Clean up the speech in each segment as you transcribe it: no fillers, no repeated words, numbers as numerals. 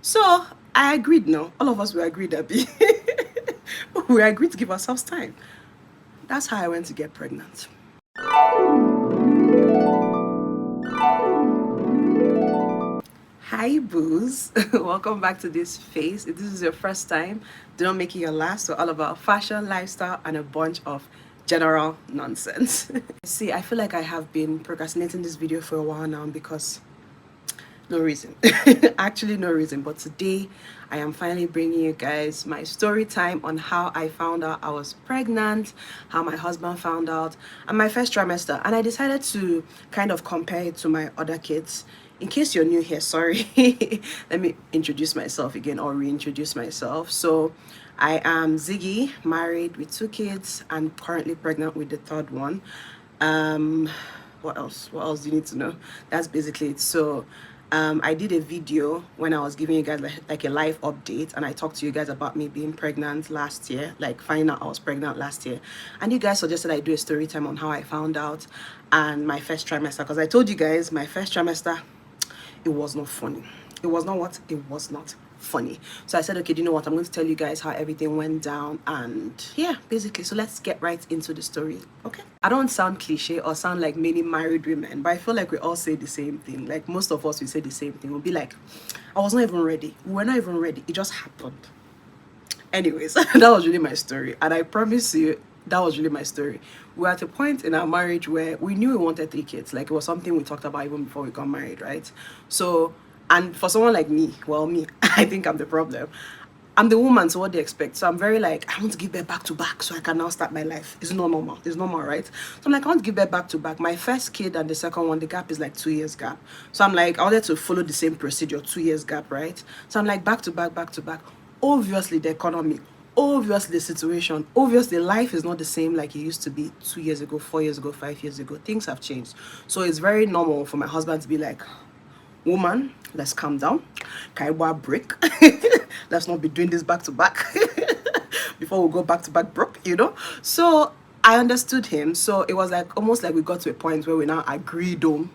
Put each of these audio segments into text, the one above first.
So I agreed. No, all of us were agreed, Abby. We agreed to give ourselves time. That's how I went to get pregnant. Hi, booze. Welcome back to this face. If this is your first time, do not make it your last. So, all about fashion, lifestyle, and a bunch of general nonsense. See, I feel like I have been procrastinating this video for a while now because no reason. Actually, no reason. But today, I am finally bringing you guys my story time on how I found out I was pregnant, how my husband found out, and my first trimester. And I decided to kind of compare it to my other kids. In case you're new here, sorry, let me introduce myself again or reintroduce myself. So, I am Ziggy, married with 2 kids, and currently pregnant with the third one. Um, what else? What else do you need to know? That's basically it. So, I did a video when I was giving you guys like a live update, and I talked to you guys about me being pregnant last year, like finding out I was pregnant last year. And you guys suggested I do a story time on how I found out and my first trimester, because I told you guys my first trimester, it was not funny. It was not what? It was not funny. So I said, okay, do you know what? I'm going to tell you guys how everything went down. And yeah, basically, so let's get right into the story. Okay. I don't sound cliche or sound like many married women, but I feel like we all say the same thing. Like most of us, we say the same thing. We'll be like, I was not even ready. We were not even ready. It just happened. Anyways, that was really my story. And I promise you, that was really my story. We were at a point in our marriage where we knew we wanted 3 kids. Like it was something we talked about even before we got married, right? So, and for someone like me, well, me, I think I'm the problem. I'm the woman, so what they expect. So I'm very like, I want to give birth back to back so I can now start my life. It's not normal. It's normal, right? So I'm like, I want to give birth back to back. My first kid and the second one, the gap is like 2 years gap. So I'm like, I wanted to follow the same procedure, 2 years gap, right? So I'm like, back to back, back to back. Obviously, the economy, obviously, the situation, obviously, life is not the same like it used to be 2 years ago, 4 years ago, 5 years ago. Things have changed. So it's very normal for my husband to be like, woman, let's calm down. Kaiwa break. Let's not be doing this back to back before we go back to back broke, you know? So I understood him. So it was like almost like we got to a point where we now agreed on.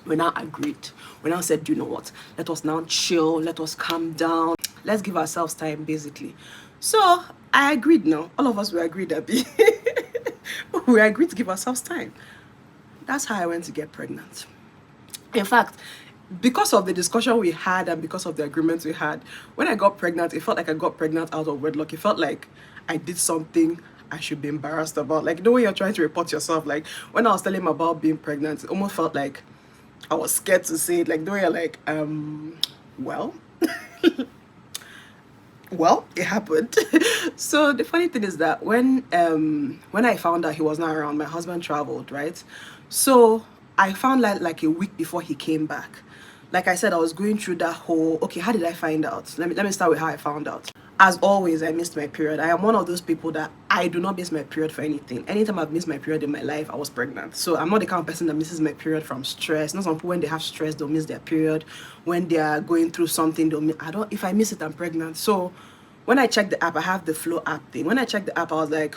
We now agreed. We now said, you know what? Let us now chill. Let us calm down. Let's give ourselves time, basically. So I agreed now. All of us were agreed, Abby. We agreed to give ourselves time. That's how I went to get pregnant. In fact, because of the discussion we had and because of the agreements we had, when I got pregnant, it felt like I got pregnant out of wedlock. It felt like I did something I should be embarrassed about. Like the way you're trying to report yourself. Like when I was telling him about being pregnant, it almost felt like I was scared to say it. Like the way you're like, well, well, it happened. So the funny thing is that when I found out he was not around, my husband traveled, right? So I found out like a week before he came back. Like I said, I was going through that whole, okay, how did I find out? Let me start with how I found out. As always, I missed my period. I am one of those people that I do not miss my period for anything. Anytime I've missed my period in my life, I was pregnant. So I'm not the kind of person that misses my period from stress. Not some people, when they have stress, they'll miss their period. When they are going through something, they'll miss. I don't. If I miss it, I'm pregnant. So when I checked the app, I have the Flow app thing. When I checked the app, I was like,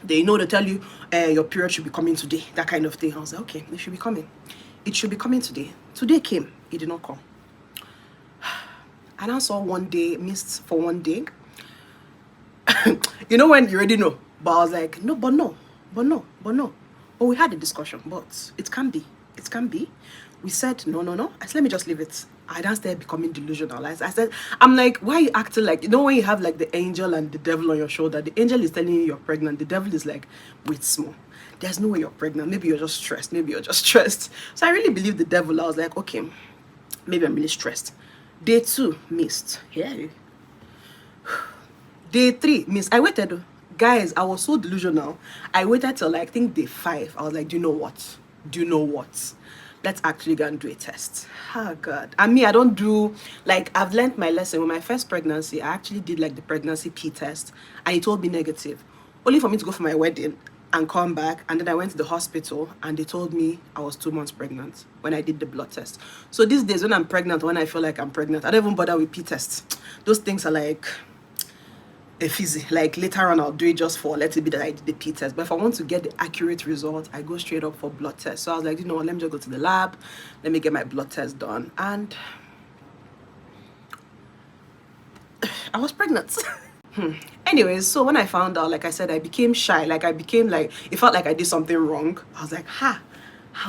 they tell you your period should be coming today, that kind of thing. I was like, okay, it should be coming. It should be coming today. Today came, it did not come. And I saw one day, missed for one day. You know when you already know. But I was like, no, but no, but no, but no. But we had a discussion, but it can be. It can be. We said, no, no, no. I said, let me just leave it. I don't start becoming delusional. I said, I'm like, why are you acting like, when you have like the angel and the devil on your shoulder, the angel is telling you you're pregnant. The devil is like, wait, small. There's no way you're pregnant. Maybe you're just stressed. Maybe you're just stressed. So I really believed the devil. I was like, okay, maybe I'm really stressed. Day 2, missed. Yeah. Day 3, missed. I waited. Guys, I was so delusional. I waited till like, I think day 5. I was like, do you know what? Do you know what? Let's actually go and do a test. Oh God. And me, I don't do, like, I've learned my lesson. With my first pregnancy, I actually did like the pregnancy P test and it told me negative. Only for me to go for my wedding and come back. And then I went to the hospital and they told me I was 2 months pregnant when I did the blood test. So these days when I'm pregnant, when I feel like I'm pregnant, I don't even bother with P tests. Those things are like a fizzy. Like later on I'll do it just for let it be that I did the P test. But if I want to get the accurate result, I go straight up for blood test. So I was like, you know what, let me just go to the lab, let me get my blood test done. And I was pregnant. Anyways, so when I found out, like I said, I became shy. Like I became like, it felt like I did something wrong. I was like, how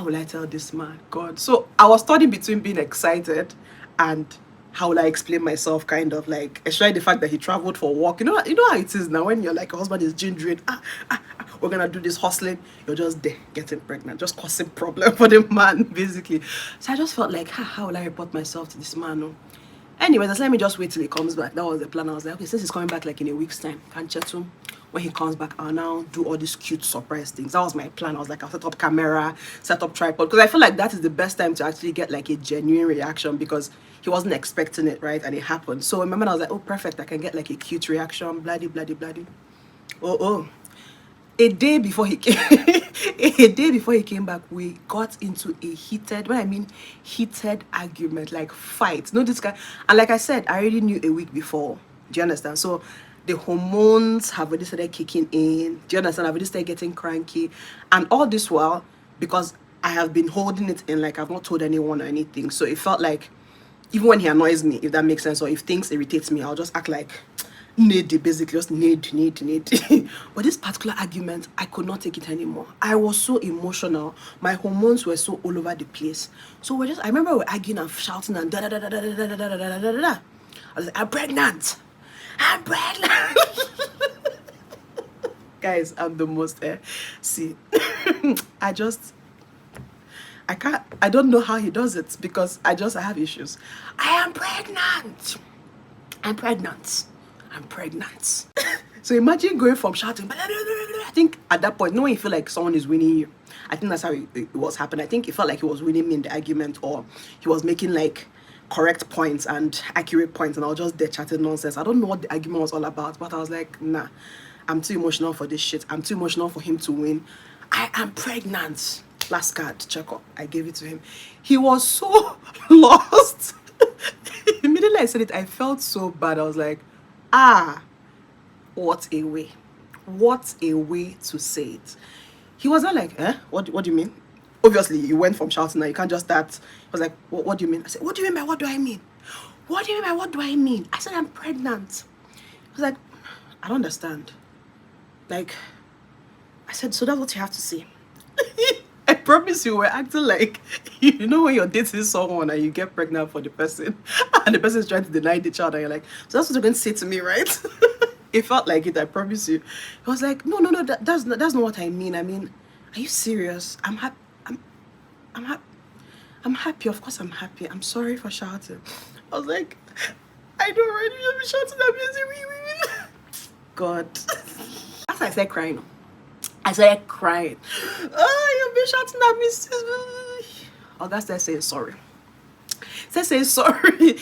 will I tell this man? God. So I was studying between being excited and how will I explain myself, kind of like, especially the fact that he traveled for work. You know how it is now when you're like, your husband is gingering, we're gonna do this hustling, you're just there getting pregnant, just causing problem for the man, basically. So I just felt like, how will I report myself to this man? Oh? Anyways, just let me just wait till he comes back. That was the plan. I was like, okay, since he's coming back like in a week's time, can't chat to him. When he comes back, I'll now do all these cute surprise things. That was my plan. I was like, I'll set up camera, set up tripod, because I feel like that is the best time to actually get like a genuine reaction, because he wasn't expecting it, right? And it happened. So remember, I was like, oh, perfect, I can get like a cute reaction, bloody, bloody, bloody. Oh. A day before he came, back, we got into a heated, when I mean heated argument, like fight. No, this guy, and like I said, I already knew a week before. Do you understand? So the hormones have already started kicking in. Do you understand? I've already started getting cranky, and all this while, because I have been holding it in, like I've not told anyone or anything. So it felt like, even when he annoys me, if that makes sense, or if things irritates me, I'll just act like need, basically just need. But this particular argument, I could not take it anymore. I was so emotional. My hormones were so all over the place. So I remember we were arguing and shouting and da da da da da da da da da da da. I was like, I'm pregnant. Guys, I'm the most see. I don't know how he does it, because I have issues. I am pregnant. I'm pregnant. So imagine going from shouting, I think at that point, knowing you feel like someone is winning you, I think that's how it was happening. I think it felt like he was winning me in the argument, or he was making like correct points and accurate points, and I was just there chatting nonsense. I don't know what the argument was all about, but I was like, nah, I'm too emotional for this shit. I'm too emotional for him to win. I am pregnant. Last card, check up. I gave it to him. He was so lost. Immediately I said it, I felt so bad. I was like, what a way to say it. He was not like, what do you mean? Obviously you went from shouting, now you can't just start. He was like, what do you mean? I said, what do you mean by what do I mean? What do you mean by what do I mean? I said, I'm pregnant. He was like, I don't understand. Like, I said, so that's what you have to say. I promise you, we're acting like, you know, when you're dating someone and you get pregnant for the person and the person is trying to deny the child, and you're like, so that's what you're going to say to me, right? It felt like it, I promise you. He was like, no, that's not what I mean. I mean, are you serious? I'm happy. I'm happy. Of course I'm happy. I'm sorry for shouting. I was like, I don't really be shouting at me. God. That's why I started crying. I started crying. You've been shouting at me. August started saying sorry. Saying sorry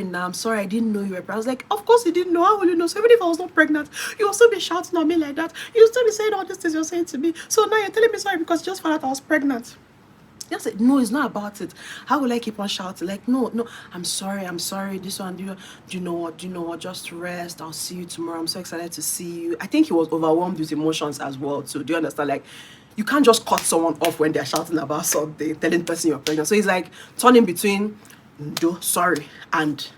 now. I'm sorry, I didn't know you were pregnant. I was like, of course you didn't know. How will you know? So even if I was not pregnant, you will still be shouting at me like that. You'll still be saying all these things you're saying to me. So now you're telling me sorry because you just found out I was pregnant. I said, no, it's not about it. How will I keep on shouting? Like, no, I'm sorry. This one, do you know what? Just rest. I'll see you tomorrow. I'm so excited to see you. I think he was overwhelmed with emotions as well. So do you understand? Like, you can't just cut someone off when they're shouting about something, telling the person you're pregnant. So he's like turning between, sorry, and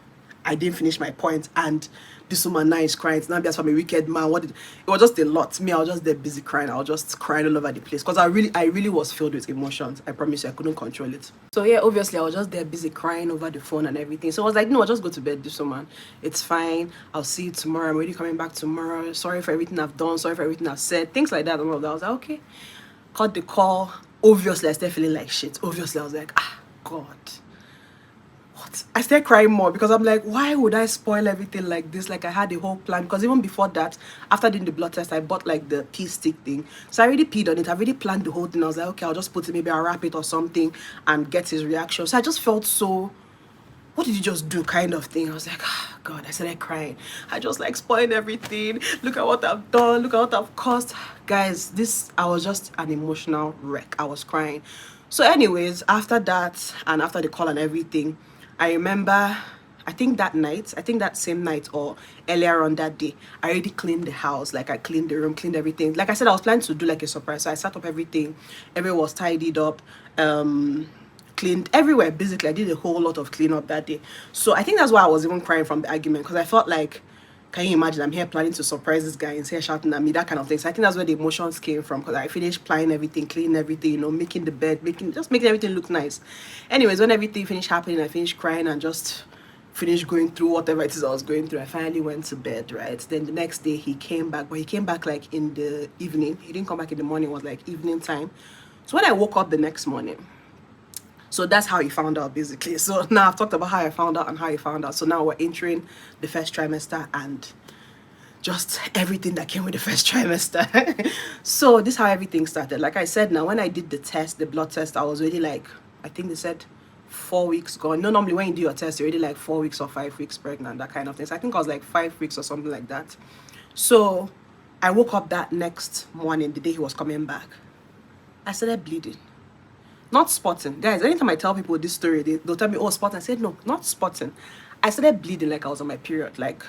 I didn't finish my point, and this woman now is crying. It's not just from a wicked man. It was just a lot. Me, I was just there busy crying. I was just crying all over the place because I really was filled with emotions. I promise you, I couldn't control it. So yeah, obviously I was just there busy crying over the phone and everything. So I was like, no, I'll just go to bed, this woman. It's fine. I'll see you tomorrow. I'm already coming back tomorrow. Sorry for everything I've done. Sorry for everything I've said. Things like that and all of that. I was like, okay. Cut the call. Obviously, I started feeling like shit. Obviously, I was like, God. What? I started crying more because I'm like, why would I spoil everything like this? Like, I had a whole plan. Because even before that, after doing the blood test, I bought like the pee stick thing. So I already peed on it. I already planned the whole thing. I was like, okay, I'll just put it, maybe I'll wrap it or something and get his reaction. So I just felt so, what did you just do kind of thing? I was like, God, I started crying. I just like spoiled everything. Look at what I've done. Look at what I've caused. Guys, I was just an emotional wreck. I was crying. So anyways, after that and after the call and everything, I remember, I think that same night or earlier on that day, I already cleaned the house. Like I cleaned the room, cleaned everything. Like I said, I was planning to do like a surprise. So I set up everything. Everything was tidied up. Cleaned cleaned everywhere. Basically, I did a whole lot of cleanup that day. So I think that's why I was even crying from the argument, because I felt like, can you imagine, I'm here planning to surprise this guy and he's here shouting at me, that kind of thing. So I think that's where the emotions came from, because I finished planning everything, cleaning everything, you know, making the bed, just making everything look nice. Anyways, when everything finished happening, I finished crying and just finished going through whatever it is I was going through. I finally went to bed, right? Then the next day he came back, but he came back like in the evening. He didn't come back in the morning, it was like evening time. So when I woke up the next morning, so that's how he found out, basically. So now I've talked about how I found out and how he found out. So now we're entering the first trimester and just everything that came with the first trimester. So this is how everything started. Like I said, now when I did the test, the blood test, I was already like, I think they said 4 weeks gone. No, normally when you do your test, you're already like 4 weeks or 5 weeks pregnant, that kind of thing. So I think I was like 5 weeks or something like that. So I woke up that next morning, the day he was coming back. I started bleeding. Not spotting. Guys, anytime I tell people this story, they'll tell me, oh, spotting. I said, no, not spotting. I started bleeding like I was on my period. Like,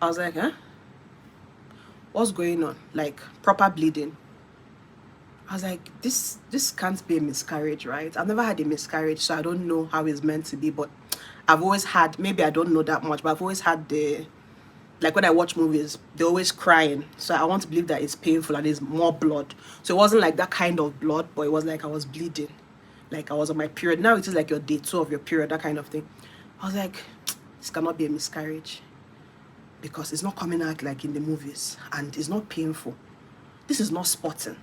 I was like, huh? What's going on? Like, proper bleeding. I was like, this can't be a miscarriage, right? I've never had a miscarriage, so I don't know how it's meant to be. But I've always had, maybe I don't know that much, but I've always had like when I watch movies, they're always crying. So I want to believe that it's painful and there's more blood. So it wasn't like that kind of blood, but it was like I was bleeding. Like I was on my period. Now it is like your day 2 of your period, that kind of thing. I was like, this cannot be a miscarriage, because it's not coming out like in the movies and it's not painful. This is not spotting,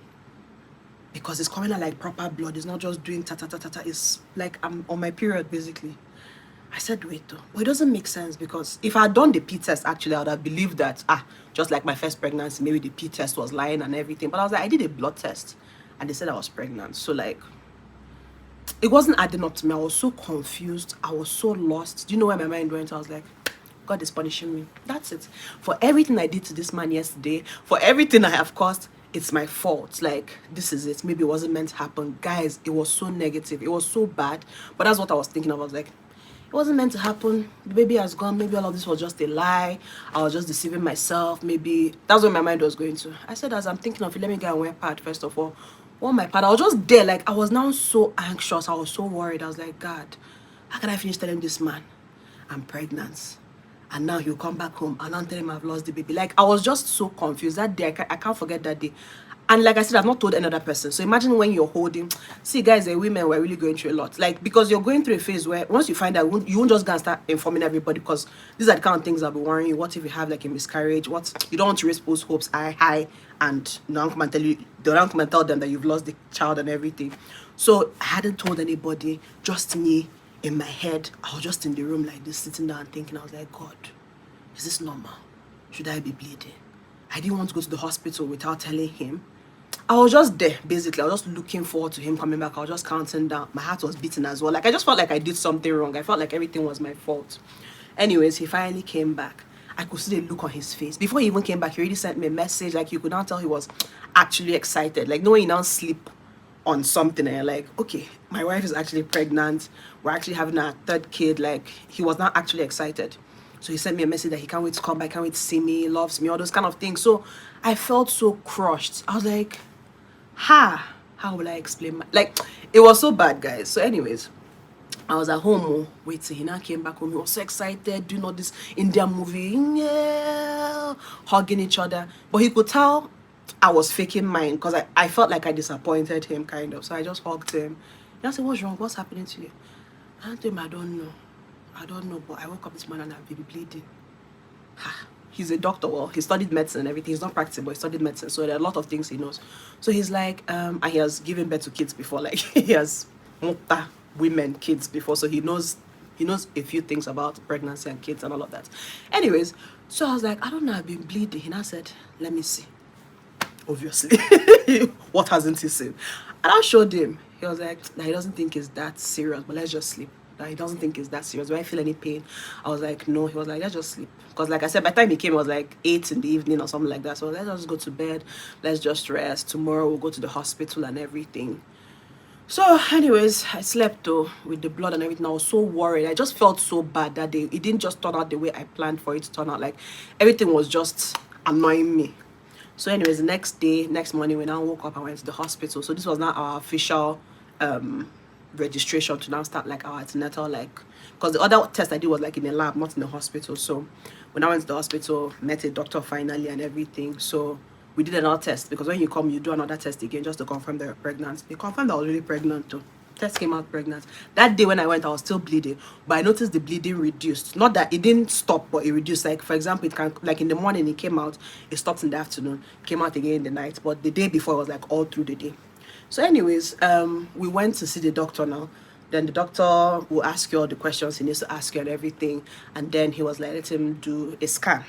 because it's coming out like proper blood. It's not just doing ta-ta-ta-ta-ta. It's like I'm on my period, basically. I said, wait though. But it doesn't make sense, because if I had done the P test, actually, I would have believed that, just like my first pregnancy, maybe the P test was lying and everything. But I was like, I did a blood test and they said I was pregnant. So like, it wasn't adding up to me. I was so confused. I was so lost. Do you know where my mind went? I was like, God is punishing me. That's it. For everything I did to this man yesterday, for everything I have caused, it's my fault. Like, this is it. Maybe it wasn't meant to happen. Guys, it was so negative. It was so bad. But that's what I was thinking of. I was like, it wasn't meant to happen. The baby has gone. Maybe all of this was just a lie. I was just deceiving myself. Maybe that's where my mind was going to. I said, as I'm thinking of it, let me go and wear pad first of all. On my pad, I was just there. Like, I was now so anxious. I was so worried. I was like, God, how can I finish telling this man I'm pregnant? And now he'll come back home and I'll tell him I've lost the baby. Like, I was just so confused that day. I can't forget that day. And like I said, I've not told another person. So imagine when you're holding. See, guys, women were really going through a lot. Like, because you're going through a phase where once you find out, you won't just go and start informing everybody, because these are the kind of things that'll be worrying you. What if you have like a miscarriage? What, you don't want to raise people's hopes high, and they don't come and tell you, they don't come and tell them that you've lost the child and everything. So I hadn't told anybody, just me in my head. I was just in the room like this, sitting down thinking. I was like, God, is this normal? Should I be bleeding? I didn't want to go to the hospital without telling him. I was just there, basically. I was just looking forward to him coming back. I was just counting down. My heart was beating as well. Like, I just felt like I did something wrong. I felt like everything was my fault. Anyways, he finally came back. I could see the look on his face. Before he even came back, he already sent me a message. Like, you could now tell he was actually excited. Like, no, when you now sleep on something and you're like, okay, my wife is actually pregnant. We're actually having our 3rd kid. Like, he was not actually excited. So he sent me a message that he can't wait to come back, can't wait to see me, loves me, all those kind of things. So I felt so crushed. I was like, how will I explain like, it was so bad, guys. So anyways, I was at home waiting. He now came back home. He was so excited, doing all this Indian movie, yeah, hugging each other. But he could tell I was faking mine, because I felt like I disappointed him, kind of. So I just hugged him. And I said, what's wrong? What's happening to you? I told him, I don't know, but I woke up this morning and I've been bleeding. He's a doctor. Well, he studied medicine and everything. He's not practicing, but he studied medicine, so there are a lot of things he knows. So he's like, and he has given birth to kids before. Like, he has women kids before, so he knows a few things about pregnancy and kids and all of that. Anyways, so I was like, I don't know, I've been bleeding. He now said, let me see. Obviously, what hasn't he seen? And I showed him. He was like, nah, he doesn't think it's that serious, but let's just sleep. He doesn't think it's that serious. Do I feel any pain? I was like, no. He was like, let's just sleep. Because like I said, by the time he came, it was like 8 in the evening or something like that. So let's just go to bed. Let's just rest. Tomorrow we'll go to the hospital and everything. So anyways, I slept though with the blood and everything. I was so worried. I just felt so bad that day. It didn't just turn out the way I planned for it to turn out. Like, everything was just annoying me. So anyways, the next morning, when I woke up, I went to the hospital. So this was not our official registration to now start like our antenatal, like, because the other test I did was like in a lab, not in the hospital. So when I went to the hospital, met a doctor finally and everything. So we did another test, because when you come, you do another test again just to confirm that you're pregnant. They confirmed I was really pregnant too. Test came out pregnant. That day when I went, I was still bleeding, but I noticed the bleeding reduced. Not that it didn't stop, but it reduced. Like, for example, it can, like in the morning it came out, it stopped in the afternoon, came out again in the night, but the day before it was like all through the day. So anyways, we went to see the doctor now. Then the doctor will ask you all the questions he needs to ask you and everything, and then he was like, let him do a scan.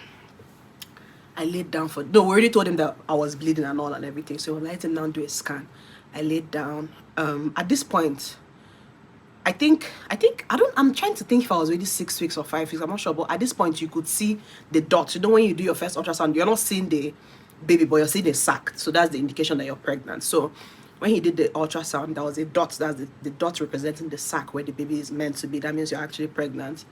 I laid down for, no, we already told him that I was bleeding and all and everything, so we let him now do a scan. I laid down. At this point, I think I'm trying to think if I was already 6 weeks or 5 weeks, I'm not sure, but at this point you could see the dots. You know, when you do your first ultrasound, you're not seeing the baby, but you're seeing the sac, so that's the indication that you're pregnant. So when he did the ultrasound, there was a dot, that's the dot representing the sac where the baby is meant to be. That means you're actually pregnant.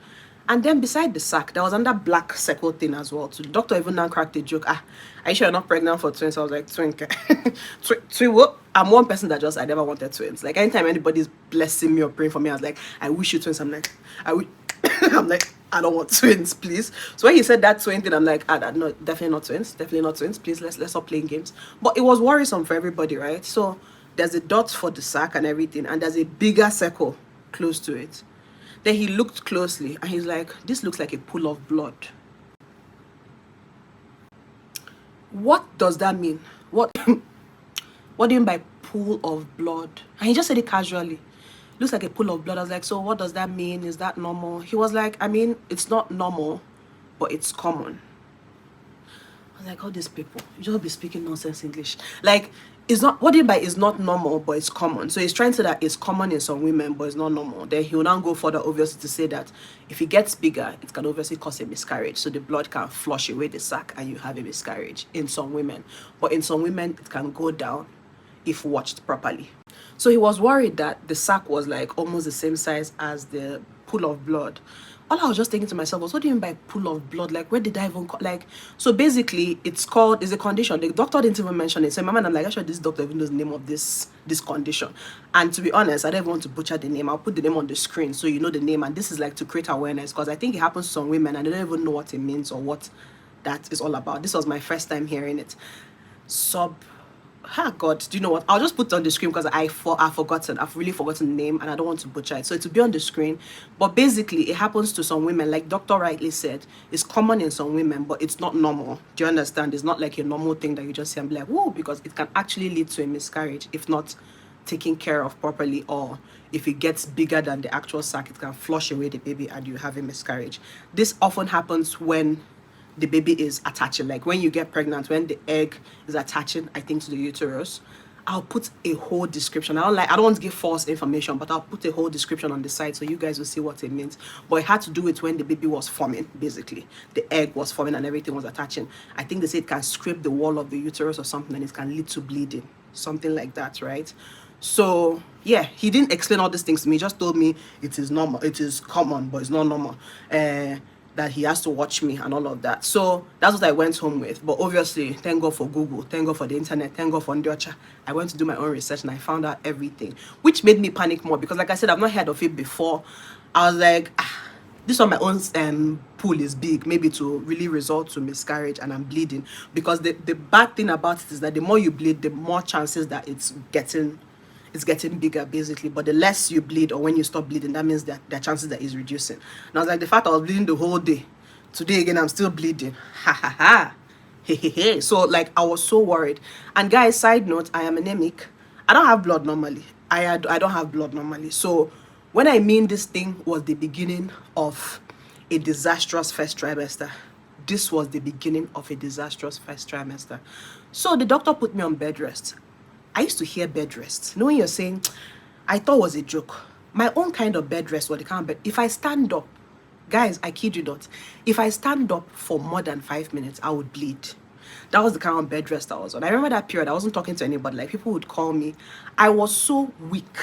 And then beside the sac, there was another black circle thing as well. So the doctor even now cracked a joke. Are you sure you're not pregnant for twins? I was like, twin, twin what? I'm one person that I never wanted twins. Like, anytime anybody's blessing me or praying for me, I was like, I wish you twins. I'm like, I'm like, I don't want twins, please. So when he said that twin thing, I'm like, no, definitely not twins. Definitely not twins. Please, let's stop playing games. But it was worrisome for everybody, right? So there's a dot for the sac and everything, and there's a bigger circle close to it. Then he looked closely and he's like, this looks like a pool of blood. What does that mean? What what do you mean by pool of blood? And he just said it casually. Looks like a pool of blood. I was like, so what does that mean? Is that normal? He was like, I mean, it's not normal, but it's common. I was like, all these people, you just be speaking nonsense English. Like, it's not, what do you mean by it's not normal, but it's common? So he's trying to say that it's common in some women, but it's not normal. Then he will now go further, obviously, to say that if it gets bigger, it can obviously cause a miscarriage. So the blood can flush away the sac and you have a miscarriage in some women. But in some women, it can go down if watched properly. So he was worried that the sac was like almost the same size as the pool of blood. All I was just thinking to myself was, what do you mean by pool of blood? Like, where did I even like? So basically, it's a condition. The doctor didn't even mention it. So in my mind, I'm like, actually, this doctor even knows the name of this condition. And to be honest, I don't even want to butcher the name. I'll put the name on the screen so you know the name. And this is like to create awareness, because I think it happens to some women and they don't even know what it means or what that is all about. This was my first time hearing it. God, do you know what? I'll just put it on the screen because I've forgotten. I've really forgotten the name and I don't want to butcher it. So it will be on the screen. But basically, it happens to some women. Like Dr. rightly said, it's common in some women, but it's not normal. Do you understand? It's not like a normal thing that you just see and be like, whoa, because it can actually lead to a miscarriage if not taken care of properly, or if it gets bigger than the actual sac, it can flush away the baby and you have a miscarriage. This often happens when the baby is attaching, like when you get pregnant, when the egg is attaching, I think, to the uterus. I'll put a whole description. I don't want to give false information, but I'll put a whole description on the side so you guys will see what it means. But it had to do with when the baby was forming, basically. The egg was forming and everything was attaching. I think they say it can scrape the wall of the uterus or something and it can lead to bleeding. Something like that, right? So yeah, he didn't explain all these things to me. He just told me it is normal, it is common, but it's not normal. That he has to watch me and all of that. So that's what I went home with. But obviously, thank God for Google, thank God for the internet, thank God for Ndiocha. I went to do my own research and I found out everything, which made me panic more because, like I said, I've not heard of it before. I was like, this one, my own pool is big, maybe to really result to miscarriage and I'm bleeding. Because the bad thing about it is that the more you bleed, the more chances that it's getting bigger, basically. But the less you bleed, or when you stop bleeding, that means that there are chances that it's reducing. And I was like, the fact I was bleeding the whole day, today again I'm still bleeding, ha ha ha, hey hey hey. So like, I was so worried. And guys, side note, I am anemic. I don't have blood normally. I don't have blood normally. So when I mean this thing was the beginning of a disastrous first trimester, this was the beginning of a disastrous first trimester. So the doctor put me on bed rest. I used to hear bed rest. You know when you're saying, I thought it was a joke. My own kind of bed rest, what the kind of bed. If I stand up, guys, I kid you not. If I stand up for more than 5 minutes, I would bleed. That was the kind of bed rest I was on. I remember that period. I wasn't talking to anybody. Like, people would call me. I was so weak.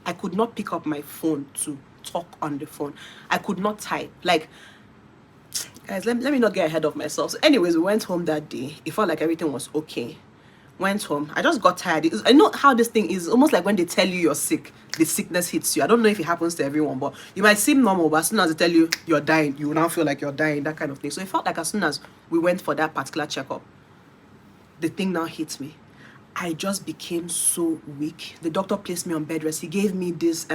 I could not pick up my phone to talk on the phone. I could not type. Like, guys, let me not get ahead of myself. So anyways, we went home that day. It felt like everything was okay. went home. I just got tired. I know how this thing is, almost like when they tell you you're sick, the sickness hits you. I don't know if it happens to everyone, but you might seem normal, but as soon as they tell you you're dying, you will now feel like you're dying, that kind of thing. So it felt like as soon as we went for that particular checkup, the thing now hit me. I just became so weak. The doctor placed me on bed rest. He gave me this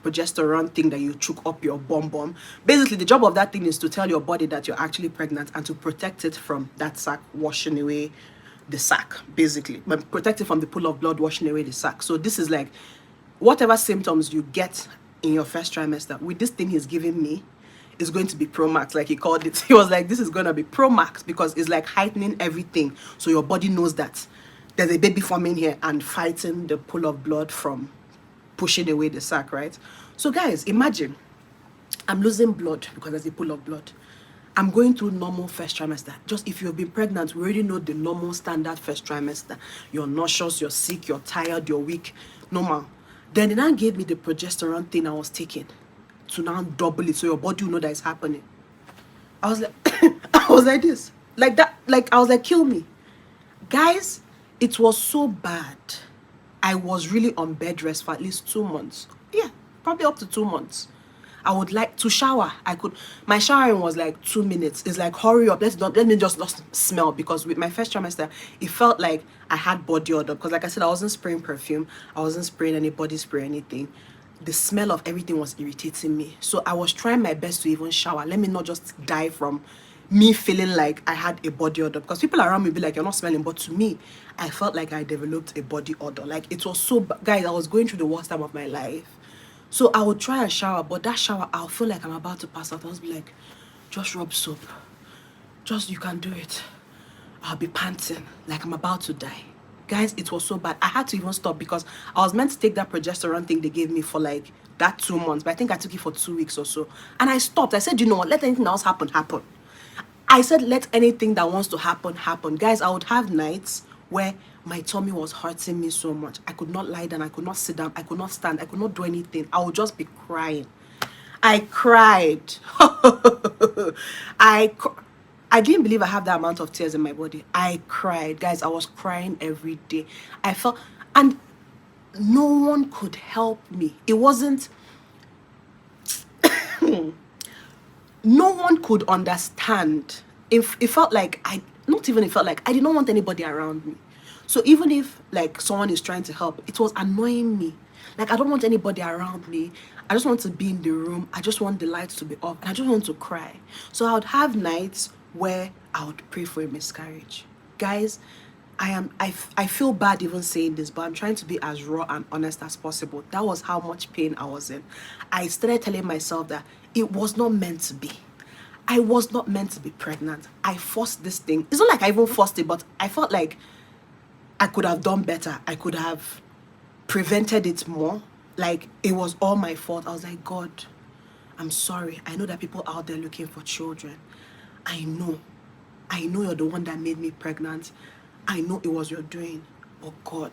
progesterone thing that you choke up your bum. Basically, the job of that thing is to tell your body that you're actually pregnant and to protect it from that sac washing away the sac, basically. But protect it from the pool of blood washing away the sac. So this is like whatever symptoms you get in your first trimester, with this thing he's giving me, is going to be pro max, like he called it. He was like, this is going to be pro max because it's like heightening everything. So your body knows that there's a baby forming here and fighting the pool of blood from pushing away the sac, right? So guys, imagine I'm losing blood because there's a pool of blood. I'm going through normal first trimester. Just if you've been pregnant, we already know the normal standard first trimester. You're nauseous, you're sick, you're tired, you're weak, normal. Then they now gave me the progesterone thing I was taking to now double it so your body will know that it's happening. I was like, I was like this, like that, like I was like, kill me. Guys, it was so bad. I was really on bed rest for at least 2 months. Yeah, probably up to 2 months. I would like to shower. My showering was like 2 minutes. It's like, hurry up, let me just not smell, because with my first trimester, it felt like I had body odor. Because like I said, I wasn't spraying perfume. I wasn't spraying any body spray, anything. The smell of everything was irritating me. So I was trying my best to even shower. Let me not just die from me feeling like I had a body odor, because people around me be like, you're not smelling, but to me, I felt like I developed a body odor. Like it was so guys, I was going through the worst time of my life. So I would try and shower, but that shower, I'll feel like I'm about to pass out. I'll be like, just rub soap, just, you can do it. I'll be panting like I'm about to die. Guys, it was so bad. I had to even stop because I was meant to take that progesterone thing they gave me for like that 2 months, but I think I took it for 2 weeks or so, and I stopped. I said, you know what, let anything else happen. I said, let anything that wants to happen. Guys, I would have nights where my tummy was hurting me so much. I could not lie down. I could not sit down. I could not stand. I could not do anything. I would just be crying. I cried. I didn't believe I have that amount of tears in my body. I cried. Guys, I was crying every day. I felt, and no one could help me. It wasn't, no one could understand. It felt like I did not want anybody around me. So even if like someone is trying to help, it was annoying me. Like, I don't want anybody around me. I just want to be in the room. I just want the lights to be off. And I just want to cry. So I would have nights where I would pray for a miscarriage. Guys, I feel bad even saying this, but I'm trying to be as raw and honest as possible. That was how much pain I was in. I started telling myself that it was not meant to be. I was not meant to be pregnant. I forced this thing. It's not like I even forced it, but I felt like I could have done better. I could have prevented it more. Like, it was all my fault. I was like, God, I'm sorry. I know that people out there looking for children. I know you're the one that made me pregnant. I know it was your doing. But God,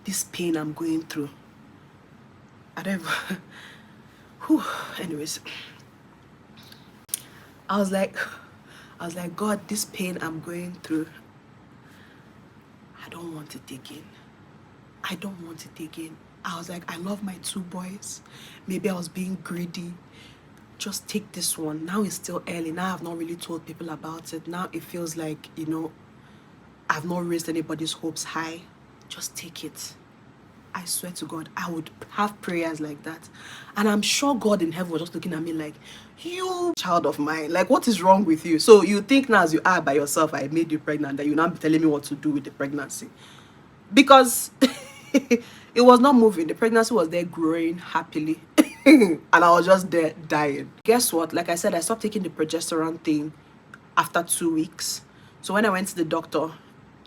this pain I'm going through, I don't whew. Anyways, I was like, God, this pain I'm going through, I don't want it again. I don't want it again. I was like, I love my 2 boys. Maybe I was being greedy. Just take this one. Now it's still early. Now I've not really told people about it. Now it feels like, you know, I've not raised anybody's hopes high. Just take it. I swear to God, I would have prayers like that. And I'm sure God in heaven was just looking at me like, you child of mine, like, what is wrong with you? So you think now as you are by yourself, I made you pregnant, that you now be telling me what to do with the pregnancy. Because it was not moving. The pregnancy was there growing happily. And I was just there dying. Guess what? Like I said, I stopped taking the progesterone thing after 2 weeks. So when I went to the doctor,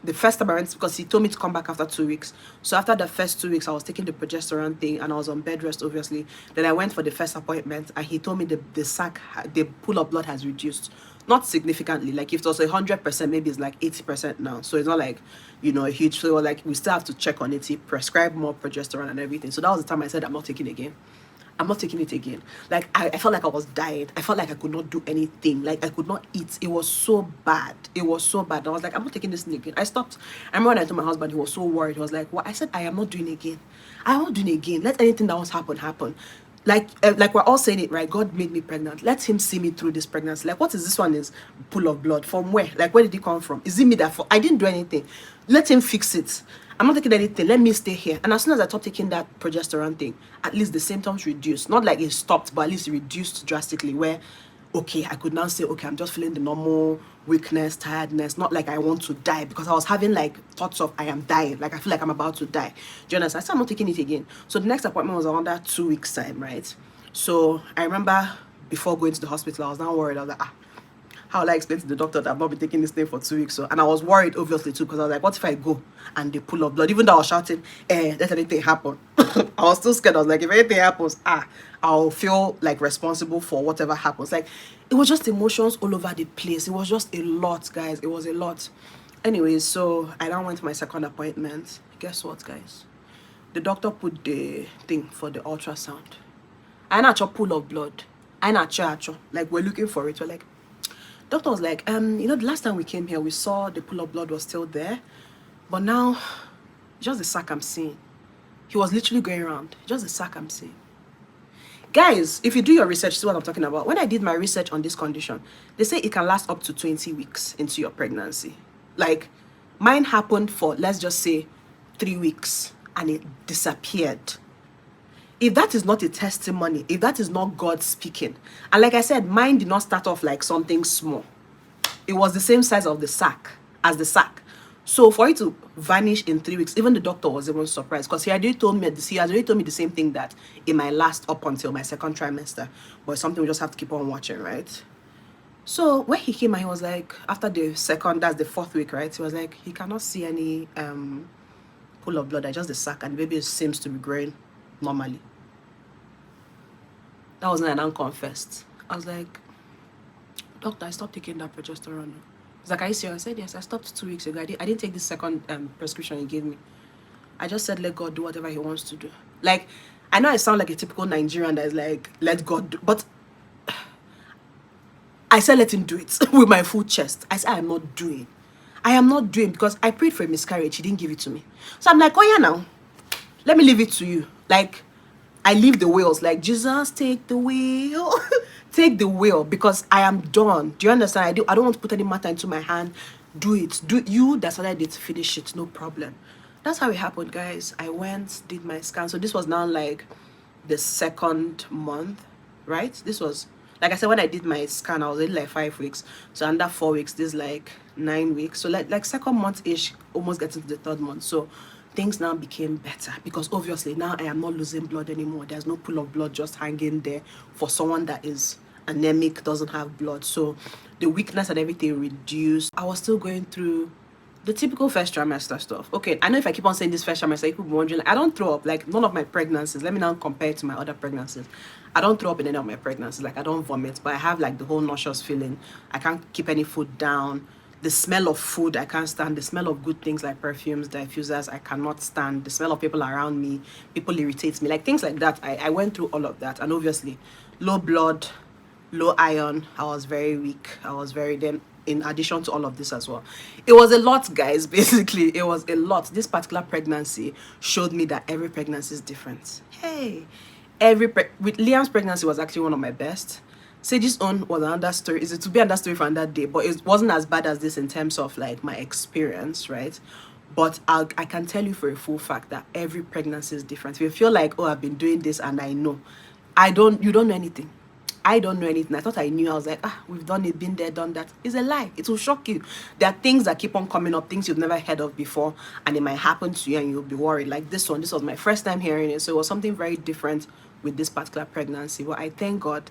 the first time I went, because he told me to come back after 2 weeks. So after the first 2 weeks, I was taking the progesterone thing and I was on bed rest, obviously. Then I went for the first appointment and he told me the sac, the pool of blood has reduced. Not significantly. Like, if it was 100%, maybe it's like 80% now. So it's not like, you know, a huge. So like, we still have to check on it. He prescribed more progesterone and everything. So that was the time I said, I'm not taking again. I'm not taking it again. Like, I felt like I was dying. I felt like I could not do anything. Like, I could not eat. It was so bad. It was so bad. I was like, I'm not taking this thing again. I stopped. I remember when I told my husband, he was so worried. He was like, what? I said, I am not doing it again. I am not doing it again. Let anything that was happen. Like we're all saying it, right? God made me pregnant. Let him see me through this pregnancy. Like, what is this one is pool of blood? From where? Like, where did it come from? Is it me that I didn't do anything? Let him fix it. I'm not taking anything. Let me stay here. And as soon as I stopped taking that progesterone thing, at least the symptoms reduced. Not like it stopped, but at least it reduced drastically. Where, okay, I could now say, okay, I'm just feeling the normal weakness, tiredness. Not like I want to die, because I was having like thoughts of I am dying. Like, I feel like I'm about to die. Do you understand? I said I'm not taking it again. So the next appointment was around that 2 weeks time, right? So I remember before going to the hospital, I was now worried. I was like, how will I explain to the doctor that I've not been taking this thing for 2 weeks? So, and I was worried, obviously, too, because I was like, what if I go and they pull up blood? Even though I was shouting, let anything happen. I was still scared. I was like, if anything happens, I'll feel like responsible for whatever happens. Like, it was just emotions all over the place. It was just a lot, guys. It was a lot. Anyways, so I now went to my second appointment. Guess what, guys? The doctor put the thing for the ultrasound. I not a pool of blood. I not like, we're looking for it. We're like, doctor was like, the last time we came here, we saw the pool of blood was still there, but now, just the sac I'm seeing. He was literally going around, just the sac I'm seeing. Guys, if you do your research, see what I'm talking about. When I did my research on this condition, they say it can last up to 20 weeks into your pregnancy. Like, mine happened for, let's just say, 3 weeks, and it disappeared. If that is not a testimony, if that is not God speaking, and like I said, mine did not start off like something small. It was the same size of the sack as the sack. So for it to vanish in 3 weeks, even the doctor was even surprised, because he had already told me the same thing that it might last up until my second trimester, but it's something we just have to keep on watching, right? So when he came and he was like, after the second, that's the 4th week, right? He was like, he cannot see any pool of blood, just the sack, and the baby seems to be growing normally. That was when I now confessed. I was like, doctor, I stopped taking that progesterone. He's like, are you serious? I said, yes, I stopped 2 weeks ago. I didn't take the second prescription he gave me. I just said, let God do whatever he wants to do. Like, I know I sound like a typical Nigerian that is like, let God do, but I said, let him do it with my full chest. I said, I am not doing. Because I prayed for a miscarriage. He didn't give it to me. So I'm like, oh yeah, now, let me leave it to you. Like, I leave the wheels. Like, Jesus, take the wheel. Take the wheel, because I am done. Do you understand? I don't want to put any matter into my hand. Do it. Do you that started it, finish it, no problem. That's how it happened, guys. I went, did my scan. So this was now like the 2nd month, right? This was, like I said, when I did my scan, I was in like 5 weeks. So under 4 weeks, this is like 9 weeks. So like 2nd month-ish, almost getting to the 3rd month. So things now became better, because obviously now I am not losing blood anymore. There's no pool of blood just hanging there for someone that is anemic, doesn't have blood. So the weakness and everything reduced. I was still going through the typical first trimester stuff. Okay, I know if I keep on saying this first trimester, you could be wondering, like, I don't throw up. Like, none of my pregnancies, let me now compare it to my other pregnancies. I don't throw up in any of my pregnancies. Like, I don't vomit, but I have like the whole nauseous feeling. I can't keep any food down. The smell of food, I can't stand. The smell of good things like perfumes, diffusers, I cannot stand. The smell of people around me, people irritates me. Like, things like that. I went through all of that. And obviously, low blood, low iron. I was very weak. Then in addition to all of this as well, it was a lot, guys. Basically, it was a lot. This particular pregnancy showed me that every pregnancy is different. Hey, with Liam's pregnancy was actually one of my best. Sage's own was another story. Is it to be another story for another day? But it wasn't as bad as this in terms of like my experience, right? But I can tell you for a full fact that every pregnancy is different. If you feel like, oh, I've been doing this and I know, you don't know anything. I don't know anything. I thought I knew. I was like, we've done it, been there, done that. It's a lie. It will shock you. There are things that keep on coming up, things you've never heard of before, and it might happen to you and you'll be worried. Like this was my first time hearing it. So it was something very different with this particular pregnancy. But I thank God.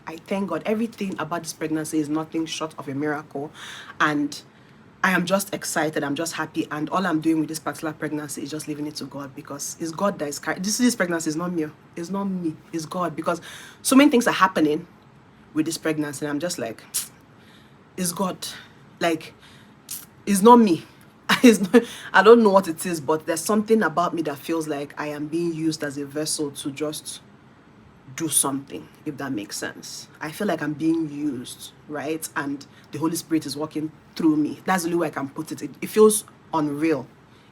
Everything about this pregnancy is nothing short of a miracle. And I am just excited. I'm just happy. And all I'm doing with this particular pregnancy is just leaving it to God, because it's God that is carrying. This pregnancy is not me. It's not me. It's God. Because so many things are happening with this pregnancy, and I'm just like, it's God. Like, it's not me. I don't know what it is, but there's something about me that feels like I am being used as a vessel to just do something, if that makes sense. I feel like I'm being used, right? And the Holy Spirit is working through me. That's the only way I can put it. It feels unreal.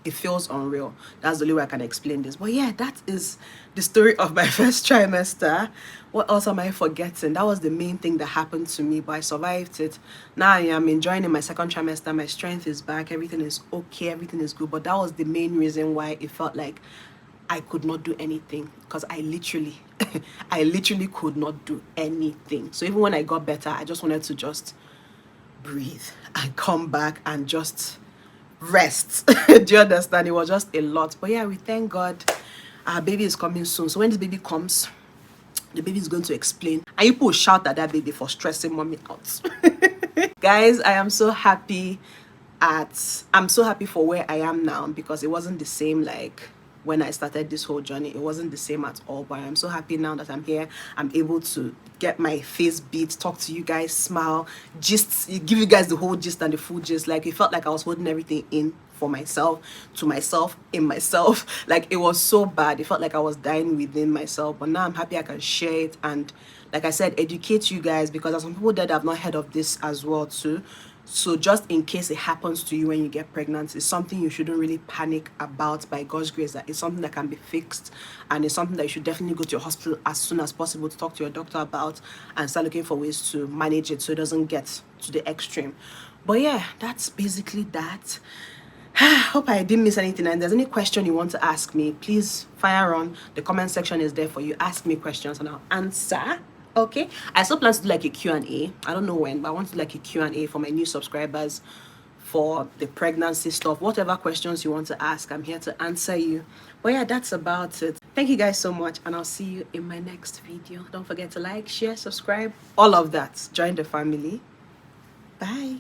It feels unreal. That's the only way I can explain this. But yeah, that is the story of my first trimester. What else am I forgetting? That was the main thing that happened to me, but I survived it. Now I am enjoying in my second trimester. My strength is back. Everything is okay. Everything is good. But that was the main reason why it felt like I could not do anything, because I literally I literally could not do anything. So even when I got better, I just wanted to just breathe and come back and just rest. Do you understand? It was just a lot. But yeah, we thank God our baby is coming soon. So when this baby comes, the baby is going to explain, and you people shout at that baby for stressing mommy out. Guys, I'm so happy for where I am now, because it wasn't the same like when I started this whole journey. It wasn't the same at all. But I'm so happy now that I'm here. I'm able to get my face beat, talk to you guys, smile, gist, give you guys the whole gist and the full gist. Like, it felt like I was holding everything in for myself, to myself, in myself. Like, it was so bad. It felt like I was dying within myself. But now I'm happy I can share it and, like I said, educate you guys, because there's some people that have not heard of this as well too. So just in case it happens to you when you get pregnant, it's something you shouldn't really panic about, by God's grace. That it's something that can be fixed, and it's something that you should definitely go to your hospital as soon as possible to talk to your doctor about and start looking for ways to manage it so it doesn't get to the extreme. But yeah, that's basically that. Hope I didn't miss anything. And if there's any question you want to ask me, please fire on. The comment section is there for you. Ask me questions and I'll answer. Okay, I still plan to do like a Q&A. I don't know when, but I want to do like a Q&A for my new subscribers for the pregnancy stuff. Whatever questions you want to ask, I'm here to answer you. But yeah, that's about it. Thank you guys so much, and I'll see you in my next video. Don't forget to like, share, subscribe, all of that. Join the family. Bye.